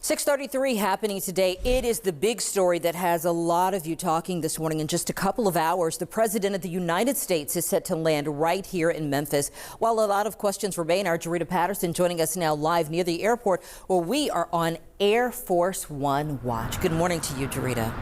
6:33 happening today. It is the big story that has a lot of you talking this morning. In just a couple of hours, the President of the United States is set to land right here in Memphis. While a lot of questions remain, our Jarita Patterson joining us now live near the airport where we are on Air Force One watch. Good morning to you, Jarita.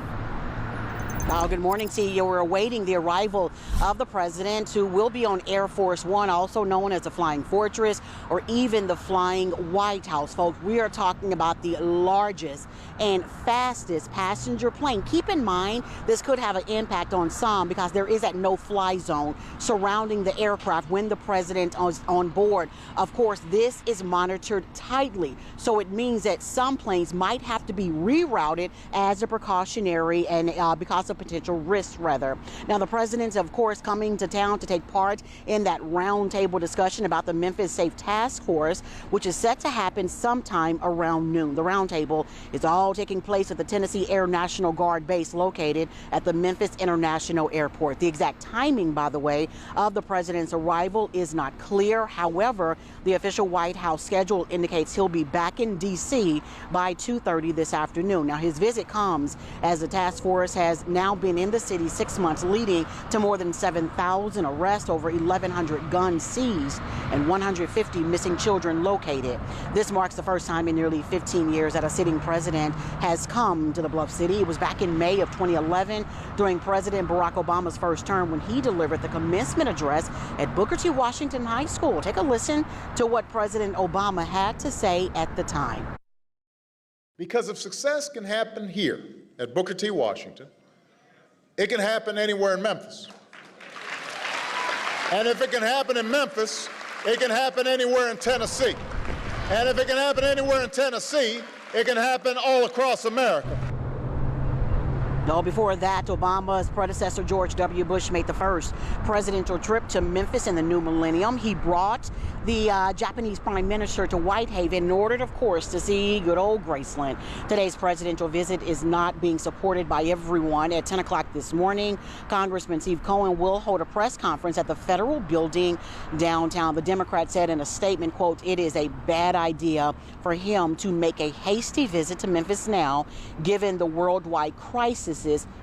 Good morning to you. We're awaiting the arrival of the president, who will be on Air Force One, also known as the Flying Fortress or even the Flying White House. Folks, we are talking about the largest and fastest passenger plane. Keep in mind, this could have an impact on some because there is that no-fly zone surrounding the aircraft when the president is on board. Of course, this is monitored tightly, so it means that some planes might have to be rerouted as a precautionary and because of potential risks, rather. Now, the president's, of course, coming to town to take part in that roundtable discussion about the Memphis Safe Task Force, which is set to happen sometime around noon. The roundtable is all taking place at the Tennessee Air National Guard base located at the Memphis International Airport. The exact timing, by the way, of the president's arrival is not clear. However, the official White House schedule indicates he'll be back in D.C. by 2:30 this afternoon. Now, his visit comes as the task force has now been in the city 6 months, leading to more than 7,000 arrests, over 1,100 guns seized, and 150 missing children located. This marks the first time in nearly 15 years that a sitting president has come to the Bluff City. It was back in May of 2011 during President Barack Obama's first term when he delivered the commencement address at Booker T. Washington High School. Take a listen to what President Obama had to say at the time. Because if success can happen here at Booker T. Washington, it can happen anywhere in Memphis. And if it can happen in Memphis, it can happen anywhere in Tennessee. And if it can happen anywhere in Tennessee, it can happen all across America. No, before that, Obama's predecessor, George W. Bush, made the first presidential trip to Memphis in the new millennium. He brought the Japanese prime minister to Whitehaven in order, of course, to see good old Graceland. Today's presidential visit is not being supported by everyone. At 10 o'clock this morning, Congressman Steve Cohen will hold a press conference at the federal building downtown. The Democrat said in a statement, quote, "It is a bad idea for him to make a hasty visit to Memphis now, given the worldwide crisis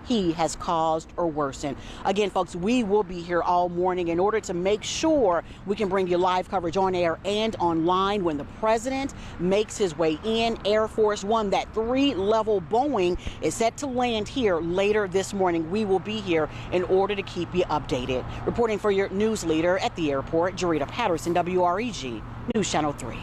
he has caused or worsened." Again, folks, we will be here all morning in order to make sure we can bring you live coverage on air and online when the president makes his way in. Air Force One, that 3-level Boeing, is set to land here later this morning. We will be here in order to keep you updated. Reporting for your news leader at the airport, Jarita Patterson, WREG News Channel 3.